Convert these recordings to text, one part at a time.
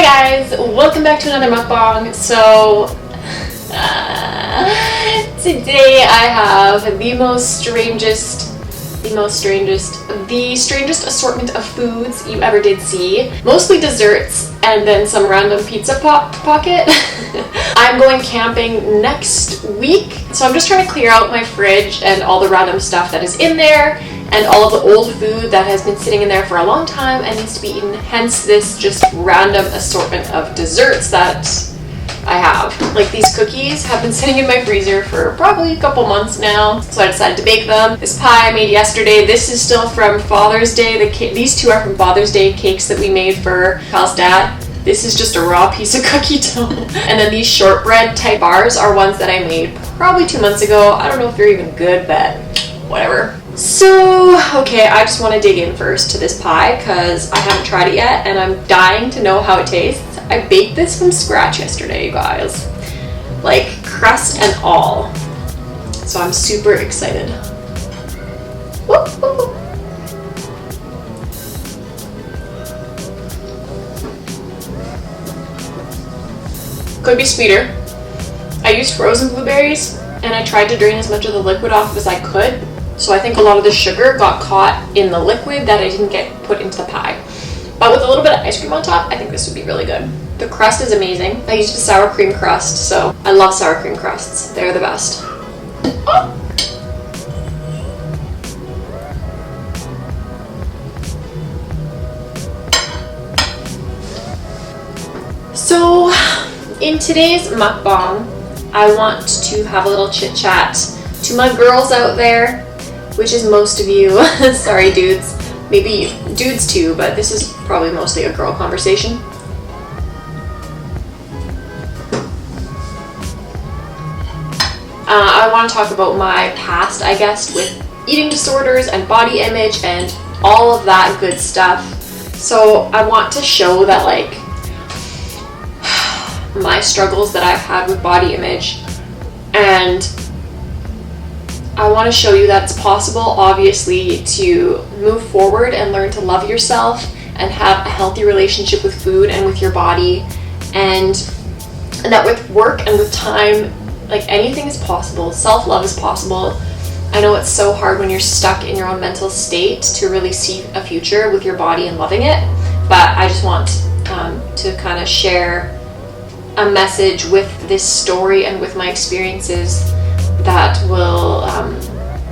Hi guys, welcome back to another mukbang. So today I have the strangest assortment of foods you ever did see. Mostly desserts and then some random pizza pocket. I'm going camping next week, so I'm just trying to clear out my fridge and all the random stuff that is in there and all of the old food that has been sitting in there for a long time and needs to be eaten, hence this just random assortment of desserts that I have. Like, these cookies have been sitting in my freezer for probably a couple months now, so I decided to bake them. This pie I made yesterday, this is still from Father's Day. These two are from Father's Day cakes that we made for Kyle's dad. This is just a raw piece of cookie dough. And then these shortbread type bars are ones that I made probably 2 months ago. I don't know if they're even good, but whatever. So, okay, I just want to dig in first to this pie because I haven't tried it yet and I'm dying to know how it tastes. I baked this from scratch yesterday, you guys. Like, crust and all. So I'm super excited. Whoop, whoop, whoop. Could be sweeter. I used frozen blueberries and I tried to drain as much of the liquid off as I could. So I think a lot of the sugar got caught in the liquid that I didn't get put into the pie. But with a little bit of ice cream on top, I think this would be really good. The crust is amazing. I used a sour cream crust, so I love sour cream crusts. They're the best. Oh. So, in today's mukbang, I want to have a little chit chat to my girls out there, which is most of you. Sorry, dudes. Maybe dudes too, but this is probably mostly a girl conversation. I want to talk about my past, I guess, with eating disorders and body image and all of that good stuff. So I want to show that, like, my struggles that I've had with body image, and I want to show you that it's possible, obviously, to move forward and learn to love yourself and have a healthy relationship with food and with your body, and that with work and with time, like, anything is possible. Self-love is possible. I know it's so hard when you're stuck in your own mental state to really see a future with your body and loving it, but I just want to kind of share a message with this story and with my experiences that will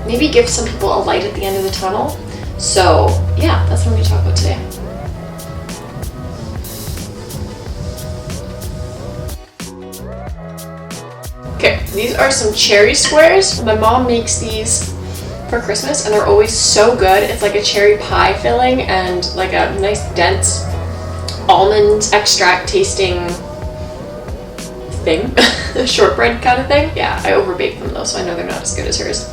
maybe give some people a light at the end of the tunnel. So yeah, that's what I'm going to talk about today. Okay, these are some cherry squares. My mom makes these for Christmas and they're always so good. It's like a cherry pie filling and like a nice dense almond extract tasting thing. Shortbread kind of thing. Yeah, I overbake them though, so I know they're not as good as hers.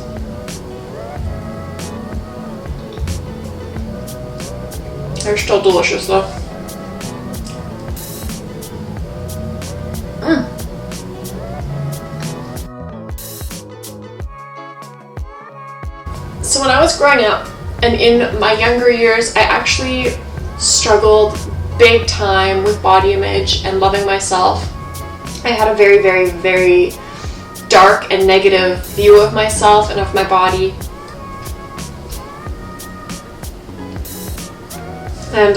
They're still delicious though. So when I was growing up and in my younger years, I actually struggled big time with body image and loving myself. I had a very, very, very dark and negative view of myself and of my body. And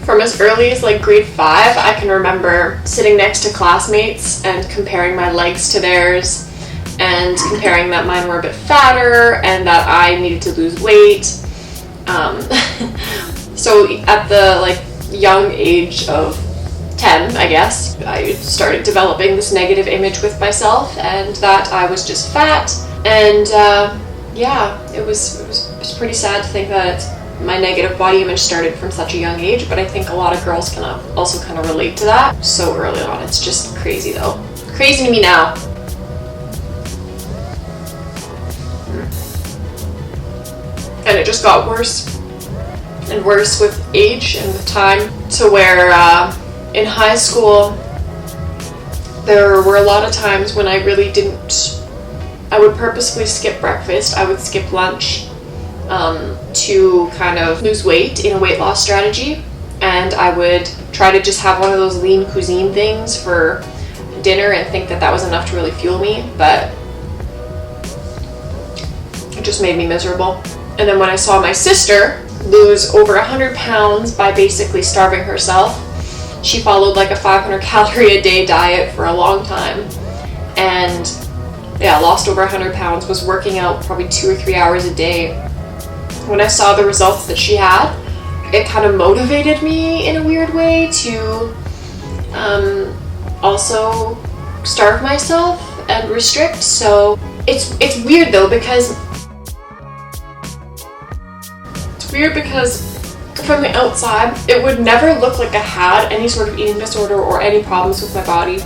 from as early as like grade 5, I can remember sitting next to classmates and comparing my legs to theirs and comparing that mine were a bit fatter and that I needed to lose weight. So at the like young age of 10, I guess, I started developing this negative image with myself and that I was just fat, and yeah, it was pretty sad to think that my negative body image started from such a young age, but I think a lot of girls can also kind of relate to that so early on. It's just crazy though. Crazy to me now. And it just got worse and worse with age and with time, to where in high school, there were a lot of times when I really didn't, I would purposefully skip breakfast, I would skip lunch to kind of lose weight in a weight loss strategy. and I would try to just have one of those lean cuisine things for dinner and think that that was enough to really fuel me, but it just made me miserable. And then when I saw my sister lose over 100 pounds by basically starving herself, she followed like a 500 calorie a day diet for a long time, and yeah, lost over 100 pounds, was working out probably 2 or 3 hours a day. When I saw the results that she had, it kind of motivated me in a weird way to also starve myself and restrict. So it's weird though, because from the outside it would never look like I had any sort of eating disorder or any problems with my body,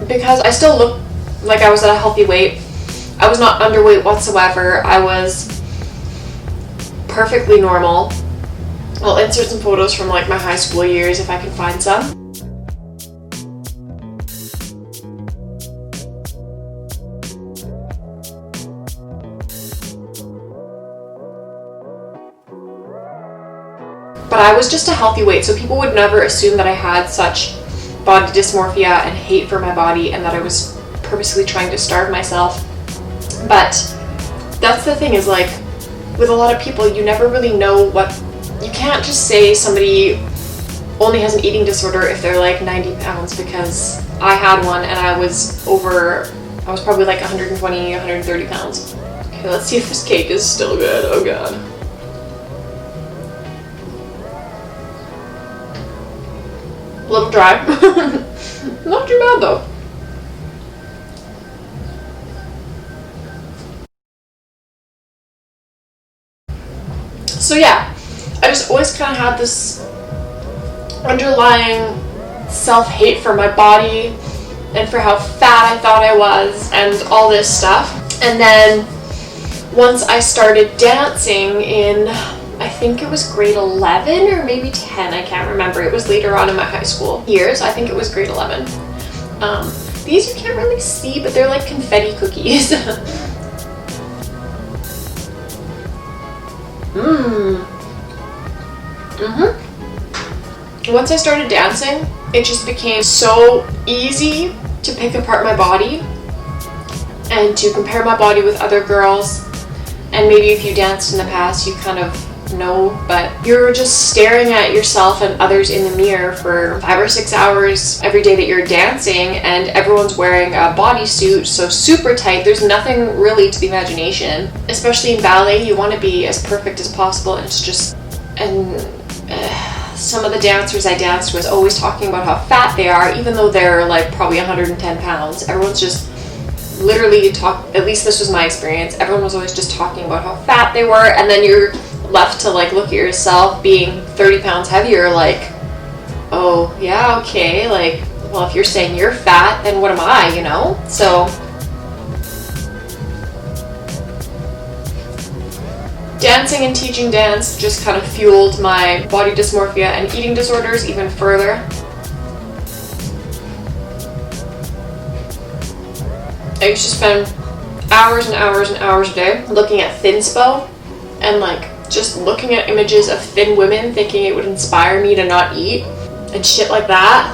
because I still look like I was at a healthy weight. I was not underweight whatsoever. I was perfectly normal. I'll insert some photos from like my high school years if I can find some. But I was just a healthy weight, so people would never assume that I had such body dysmorphia and hate for my body and that I was purposely trying to starve myself. But that's the thing, is like with a lot of people, you never really know what, you can't just say somebody only has an eating disorder if they're like 90 pounds, because I had one and I was probably like 120, 130 pounds. Okay, let's see if this cake is still good. Oh god. A little dry. Not too bad though. So yeah, I just always kind of had this underlying self-hate for my body and for how fat I thought I was and all this stuff. And then once I started dancing in, I think it was grade 11 or maybe 10, I can't remember. It was later on in my high school years. I think it was grade 11. These you can't really see, but they're like confetti cookies. Once I started dancing, it just became so easy to pick apart my body and to compare my body with other girls. And maybe if you danced in the past, you kind of know, but you're just staring at yourself and others in the mirror for 5 or 6 hours every day that you're dancing, and everyone's wearing a bodysuit, so super tight. There's nothing really to the imagination. Especially in ballet, you want to be as perfect as possible, and it's just, some of the dancers I danced with always talking about how fat they are, even though they're like probably 110 pounds. Everyone's just literally at least this was my experience, everyone was always just talking about how fat they were, and then you're left to like look at yourself being 30 pounds heavier, like, oh yeah, okay, like, well, if you're saying you're fat, then what am I, you know? So dancing and teaching dance just kind of fueled my body dysmorphia and eating disorders even further. I used to spend hours and hours and hours a day looking at thinspo and like just looking at images of thin women, thinking it would inspire me to not eat and shit like that.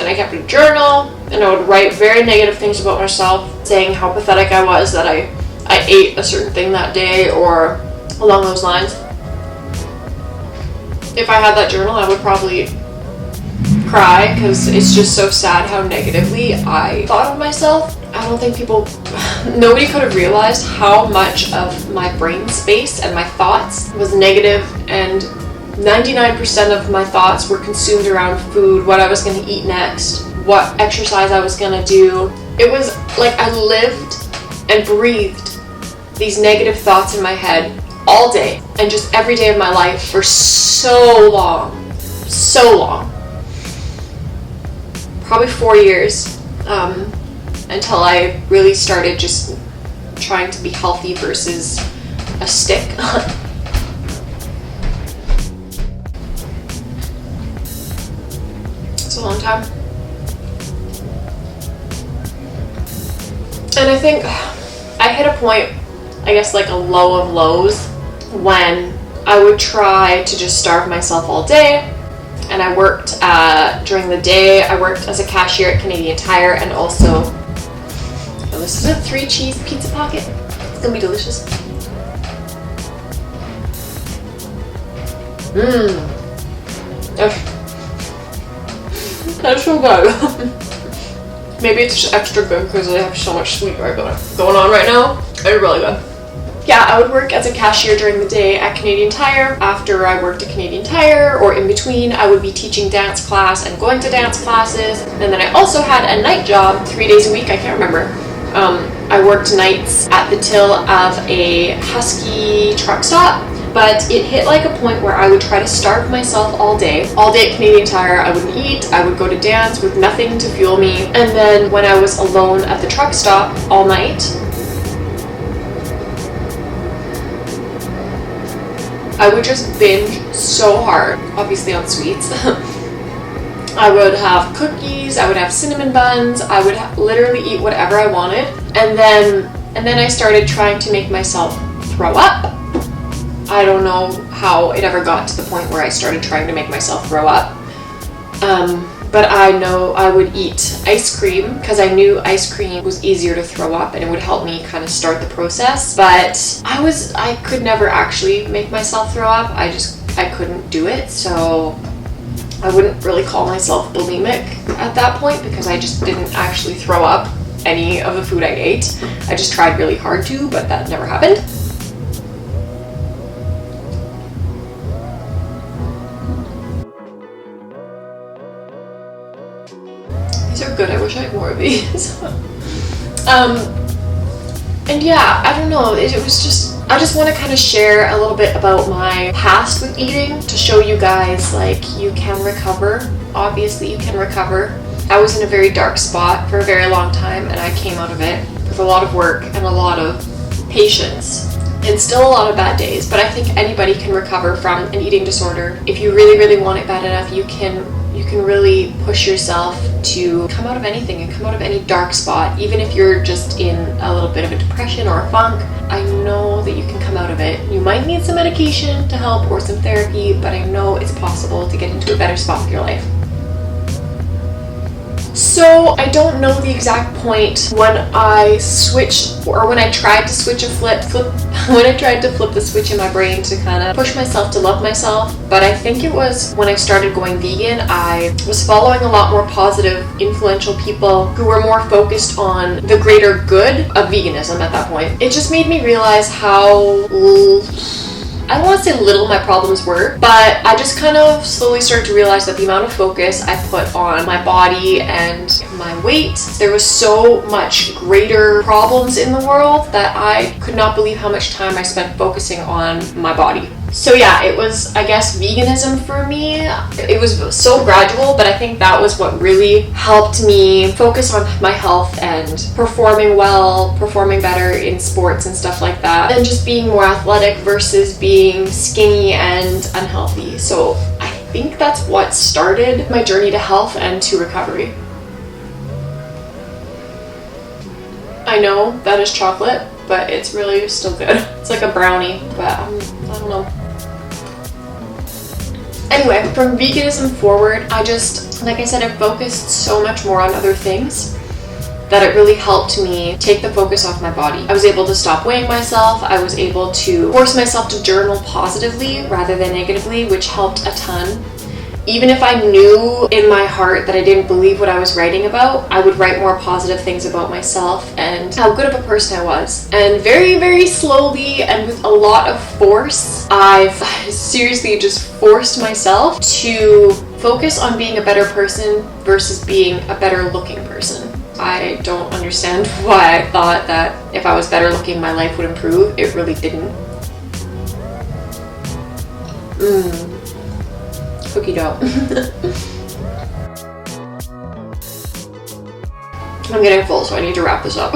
And I kept a journal and I would write very negative things about myself, saying how pathetic I was that I ate a certain thing that day or along those lines. If I had that journal, I would probably cry because it's just so sad how negatively I thought of myself. I don't think nobody could have realized how much of my brain space and my thoughts was negative, and 99% of my thoughts were consumed around food, what I was going to eat next, what exercise I was going to do. It was like I lived and breathed these negative thoughts in my head all day and just every day of my life for so long. Probably 4 years. Until I really started just trying to be healthy versus a stick. It's a long time. And I think I hit a point, I guess like a low of lows, when I would try to just starve myself all day. And I worked during the day. I worked as a cashier at Canadian Tire, and also, oh, this is a 3-cheese pizza pocket. It's gonna be delicious. That's so good. Maybe it's just extra good because I have so much sweet going on right now. It's really good. Yeah, I would work as a cashier during the day at Canadian Tire. After I worked at Canadian Tire, or in between, I would be teaching dance class and going to dance classes. And then I also had a night job 3 days a week, I can't remember. I worked nights at the till of a Husky truck stop, but it hit like a point where I would try to starve myself all day. All day at Canadian Tire, I wouldn't eat, I would go to dance with nothing to fuel me. And then when I was alone at the truck stop all night, I would just binge so hard, obviously on sweets. I would have cookies, I would have cinnamon buns, I would literally eat whatever I wanted. And then I started trying to make myself throw up. I don't know how it ever got to the point where I started trying to make myself throw up. But I know I would eat ice cream because I knew ice cream was easier to throw up and it would help me kind of start the process. But I could never actually make myself throw up. I couldn't do it. So I wouldn't really call myself bulimic at that point because I just didn't actually throw up any of the food I ate. I just tried really hard to, but that never happened. These are good. I wish I had more of these. And yeah, I don't know. I just want to kind of share a little bit about my past with eating to show you guys, like, you can recover. Obviously, you can recover. I was in a very dark spot for a very long time, and I came out of it with a lot of work and a lot of patience and still a lot of bad days. But I think anybody can recover from an eating disorder. If you really, really want it bad enough, you can really push yourself to come out of anything and come out of any dark spot. Even if you're just in a little bit of a depression or a funk, I know that you can come out of it. You might need some medication to help or some therapy, but I know it's possible to get into a better spot with your life. So I don't know the exact point when I switched, or when I tried to switch when I tried to flip the switch in my brain to kind of push myself to love myself. But I think it was when I started going vegan. I was following a lot more positive, influential people who were more focused on the greater good of veganism at that point. It just made me realize how, I don't want to say little my problems were, but I just kind of slowly started to realize that the amount of focus I put on my body and my weight, there was so much greater problems in the world that I could not believe how much time I spent focusing on my body. So yeah, it was, I guess, veganism for me. It was so gradual, but I think that was what really helped me focus on my health and performing well, performing better in sports and stuff like that, and just being more athletic versus being skinny and unhealthy. So I think that's what started my journey to health and to recovery. I know that is chocolate, but it's really still good. It's like a brownie, but I don't know. Anyway, from veganism forward, I just, like I said, I focused so much more on other things that it really helped me take the focus off my body. I was able to stop weighing myself. I was able to force myself to journal positively rather than negatively, which helped a ton. Even if I knew in my heart that I didn't believe what I was writing about, I would write more positive things about myself and how good of a person I was. And very, very slowly and with a lot of force, I've seriously just forced myself to focus on being a better person versus being a better looking person. I don't understand why I thought that if I was better looking, my life would improve. It really didn't. Cookie dough. I'm getting full, so I need to wrap this up.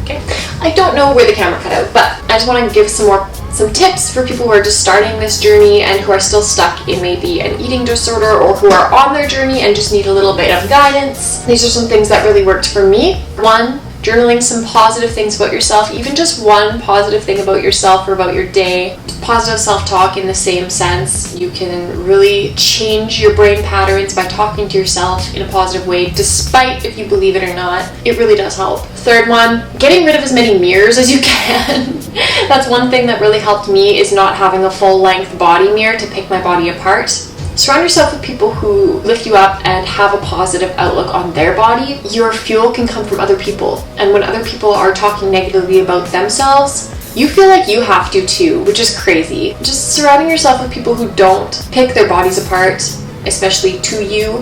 Okay, I don't know where the camera cut out, but I just want to give some more some tips for people who are just starting this journey and who are still stuck in maybe an eating disorder, or who are on their journey and just need a little bit of guidance. These are some things that really worked for me. 1, journaling some positive things about yourself, even just one positive thing about yourself or about your day. Positive self-talk in the same sense. You can really change your brain patterns by talking to yourself in a positive way, despite if you believe it or not. It really does help. 3rd one, getting rid of as many mirrors as you can. That's one thing that really helped me, is not having a full-length body mirror to pick my body apart. Surround yourself with people who lift you up and have a positive outlook on their body. Your fuel can come from other people, and when other people are talking negatively about themselves, you feel like you have to too, which is crazy. Just surrounding yourself with people who don't pick their bodies apart, especially to you,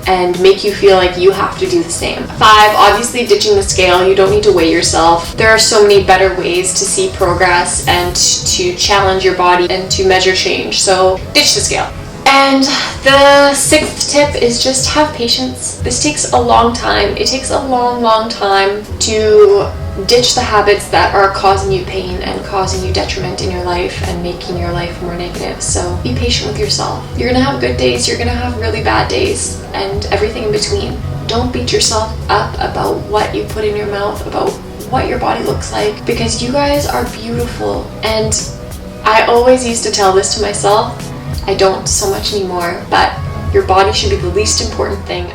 and make you feel like you have to do the same. 5, obviously ditching the scale. You don't need to weigh yourself. There are so many better ways to see progress and to challenge your body and to measure change, so ditch the scale. And the 6th tip is just have patience. This takes a long time. It takes a long, long time to ditch the habits that are causing you pain and causing you detriment in your life and making your life more negative. So be patient with yourself. You're gonna have good days, you're gonna have really bad days, and everything in between. Don't beat yourself up about what you put in your mouth, about what your body looks like, because you guys are beautiful. And I always used to tell this to myself. I don't so much anymore, but your body should be the least important thing.